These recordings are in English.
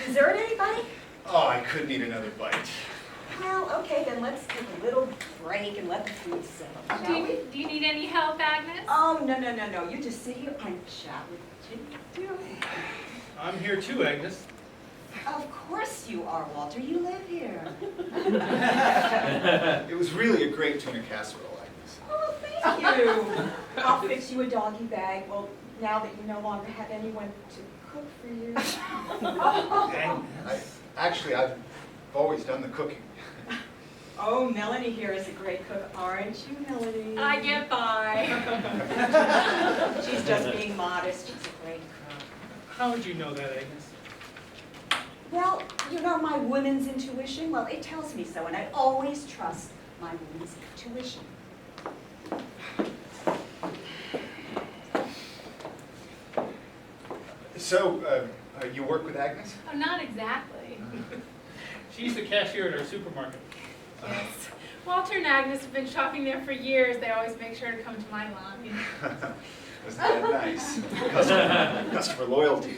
Dessert, anybody? Oh, I couldn't eat another bite. Well, okay, then let's take a little break and let the food settle, shall we? Do you need any help, Agnes? Oh, no. You just sit here and chat with Jody. I'm here too, Agnes. Of course you are, Walter. You live here. It was really a great tuna casserole, Agnes. Oh, thank you. I'll fix you a doggy bag. Well, now that you no longer have anyone to cook for you. Actually, I've always done the cooking. Oh, Melanie here is a great cook, aren't you, Melanie? I get by. She's just being modest. She's a great cook. How would you know that, Agnes? Well, you know my woman's intuition? Well, it tells me so, and I always trust my woman's intuition. So, you work with Agnes? Oh, not exactly. She's the cashier at our supermarket. Yes. Walter and Agnes have been shopping there for years. They always make sure to come to my line. Isn't that nice? Customer loyalty.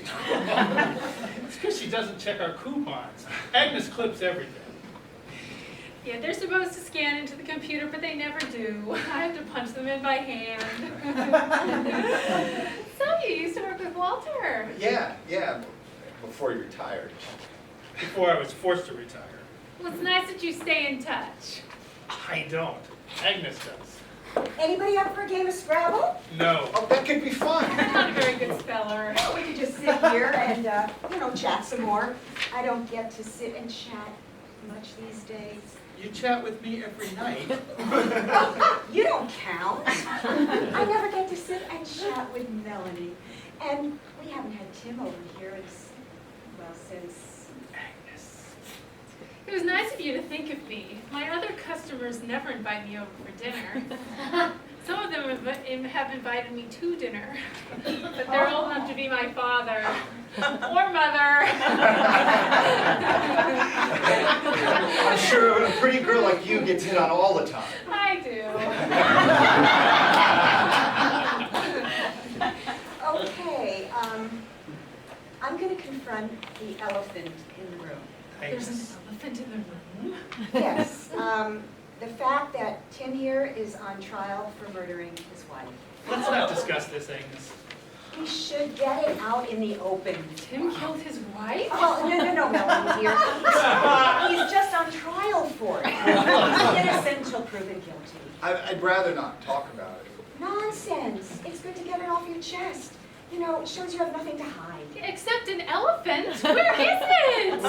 It's because she doesn't check our coupons. Agnes clips everything. Yeah, they're supposed to scan into the computer, but they never do. I have to punch them in by hand. So you used to work with Walter. Yeah, before you retired. Before I was forced to retire. Well, it's nice that you stay in touch. I don't. Agnes does. Anybody up for a game of Scrabble? No. Oh, that could be fun. I'm not a very good speller. Well, we could just sit here and, chat some more. I don't get to sit and chat much these days. You chat with me every night. You don't count. I never get to sit and chat with Melanie. And we haven't had Tim over here since... Agnes. It was nice of you to think of me. My other customers never invite me over for dinner. Some of them have invited me to dinner, but they're old enough to be my father or mother. I'm sure a pretty girl like you gets hit on all the time. I do. Okay, I'm going to confront the elephant in the room. There's an elephant in the room? Yes, the fact that Tim here is on trial for murdering his wife. Let's not discuss this, Agnes. We should get it out in the open. Tim killed his wife? Oh, no, Melanie dear. He's just on trial for it. He's innocent until proven guilty. I'd rather not talk about it. Nonsense. It's good to get it off your chest. You know, it shows you have nothing to hide. Except an elephant? Where is it?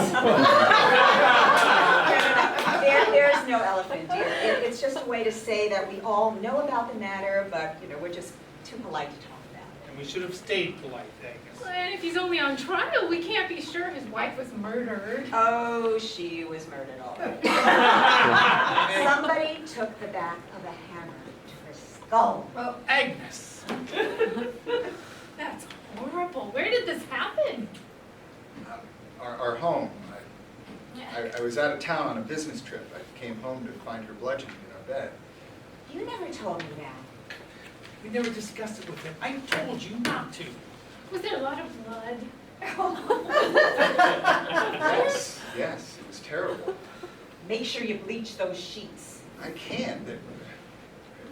There's no elephant, dear. It's just a way to say that we all know about the matter, but, we're just too polite to talk about it. And we should have stayed polite, Agnes. And if he's only on trial, we can't be sure his wife was murdered. Oh, she was murdered already. Somebody took the back of a hammer to her skull. Well, Agnes. That's horrible. Where did this happen? Our home. I was out of town on a business trip. I came home to find her bludgeoned in our bed. You never told me that. We never discussed it with him. I told you not to. Was there a lot of blood? Yes, it was terrible. Make sure you bleach those sheets. I can't.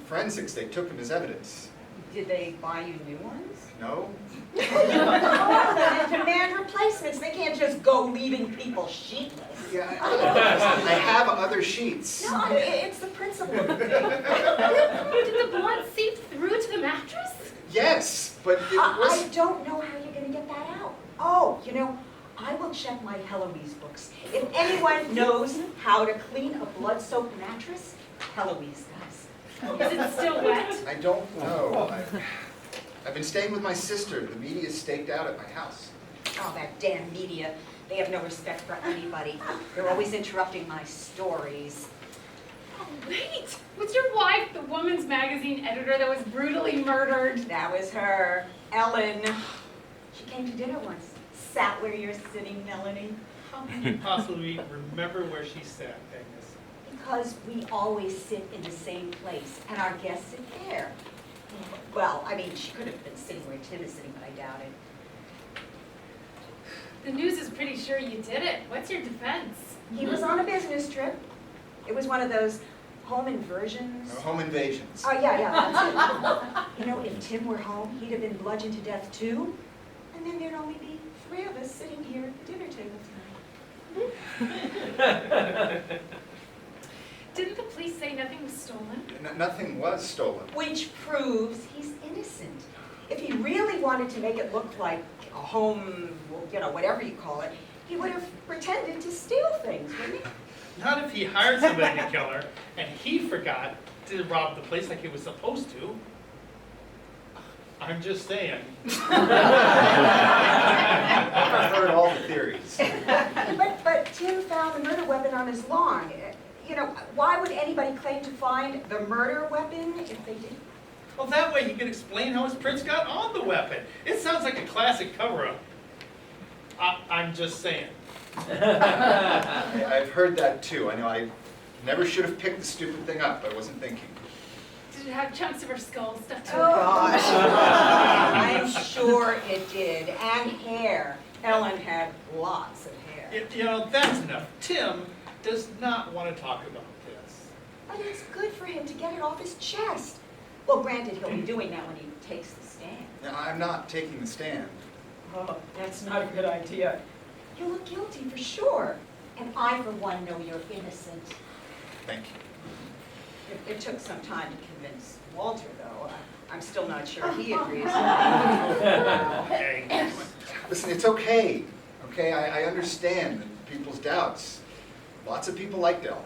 Forensics, they took them as evidence. Did they buy you new ones? No? They demand replacements. They can't just go leaving people sheetless. Yeah, I have other sheets. No, it's the principle of the thing. Did the blood seep through to the mattress? Yes, but it was... I don't know how you're going to get that out. Oh, I will check my Heloise books. If anyone knows how to clean a blood-soaked mattress, Heloise does. Is it still wet? I don't know. I've been staying with my sister. The media's staked out at my house. Oh, that damn media. They have no respect for anybody. They're always interrupting my stories. Oh, wait! Was your wife the woman's magazine editor that was brutally murdered? That was her, Ellen. She came to dinner once. Sat where you're sitting, Melanie. How can you possibly remember where she sat, Agnes? Because we always sit in the same place, and our guests sit there. Well, I mean, she could have been sitting where Tim is sitting, but I doubt it. The news is pretty sure you did it. What's your defense? He was on a business trip. It was one of those home inversions. Home invasions. Oh, yeah, that's it. You know, if Tim were home, he'd have been bludgeoned to death too. And then there'd only be 3 of us sitting here at the dinner table tonight. Didn't the police say nothing was stolen? Nothing was stolen. Which proves he's innocent. If he really wanted to make it look like a home, you know, whatever you call it, he would have pretended to steal things, wouldn't he? Not if he hired somebody to kill her, and he forgot to rob the place like he was supposed to. I'm just saying. I've heard all the theories. But Tim found the murder weapon on his lawn. You know, why would anybody claim to find the murder weapon if they didn't? Well, that way he could explain how his prints got on the weapon. It sounds like a classic cover-up. I'm just saying. I've heard that too. I know I never should have picked the stupid thing up. I wasn't thinking. Did it have chunks of her skull stuck to Oh, it? gosh. I'm sure it did. And hair. Ellen had lots of hair. You know, that's enough. Tim does not want to talk about this. But it's good for him to get it off his chest. Well, granted, he'll be doing that when he takes the stand. Now, I'm not taking the stand. Oh, that's not a good idea. You look guilty for sure. And I, for one, know you're innocent. Thank you. It took some time to convince Walter, though. I'm still not sure he agrees. Okay. Listen, it's okay. Okay, I understand people's doubts. Lots of people liked Ellen.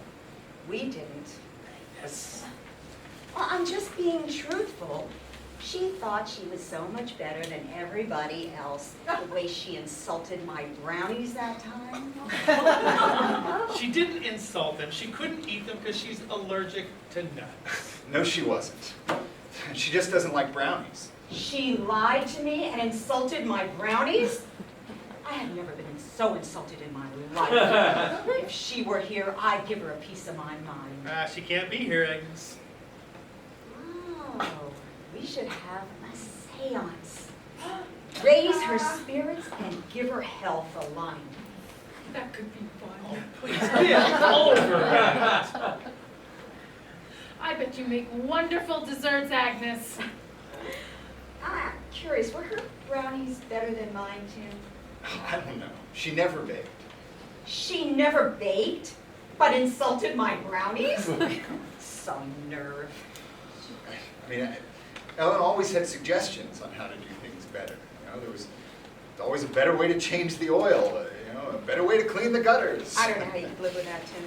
We didn't. Yes. Well, I'm just being truthful. She thought she was so much better than everybody else. The way she insulted my brownies that time. She didn't insult them. She couldn't eat them because she's allergic to nuts. No, she wasn't. She just doesn't like brownies. She lied to me and insulted my brownies? I have never been so insulted in my life. If she were here, I'd give her a piece of my mind. She can't be here, Agnes. Oh, we should have a seance. Raise her spirits and give her health a line. That could be Oh, fun. please, get over it. I bet you make wonderful desserts, Agnes. I'm curious, were her brownies better than mine, Tim? I don't know. She never baked. She never baked, but insulted my brownies? Some nerve. I mean, Ellen always had suggestions on how to do things better. You know, there was always a better way to change the oil, you know, a better way to clean the gutters. I don't know how you could live with that, Tim.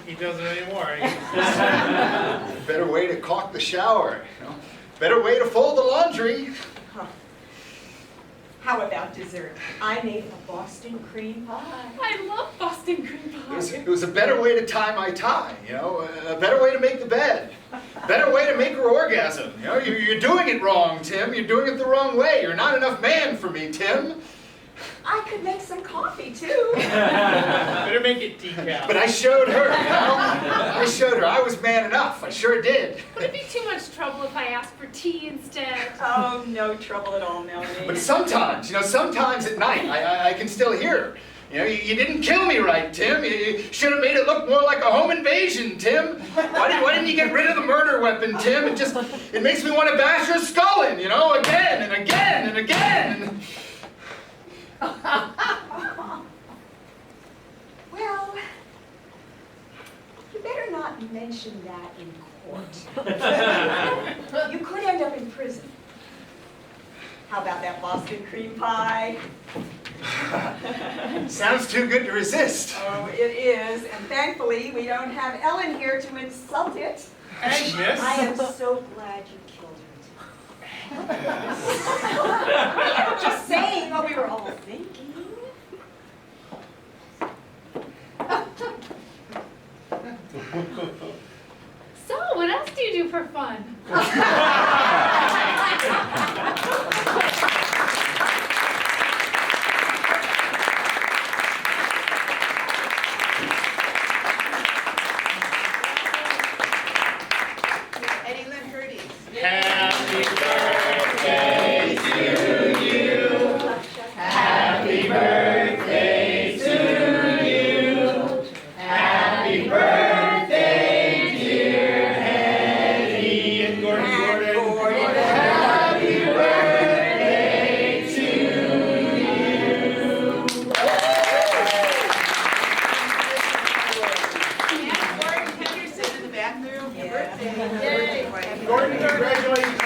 He doesn't anymore. A better way to caulk the shower, you know, better way to fold the laundry. Huh. How about dessert? I made a Boston cream pie. I love Boston cream pie. It was a better way to tie my tie, you know, a better way to make the bed, a better way to make her orgasm. You know, you're doing it wrong, Tim. You're doing it the wrong way. You're not enough man for me, Tim. I could make some coffee, too. Better make it decaf. But I showed her, you know. I showed her I was man enough. I sure did. Would it be too much trouble if I asked for tea instead? Oh, no trouble at all, Melanie. But sometimes, you know, sometimes at night, I can still hear her. You know, you didn't kill me right, Tim. You should have made it look more like a home invasion, Tim. Why didn't you get rid of the murder weapon, Tim? It makes me want to bash her skull in, you know, again and again and again. Well, you better not mention that in court. You could end up in prison. How about that Boston cream pie? Sounds too good to resist. Oh, it is, and thankfully we don't have Ellen here to insult it. Agnes. I am so glad you killed her. Just saying what we were all thinking. So, what else do you do for fun? Eddie Lynn Heidi. Happy birthday to you. after your Yeah. birthday. Yay. Gordon, congratulations.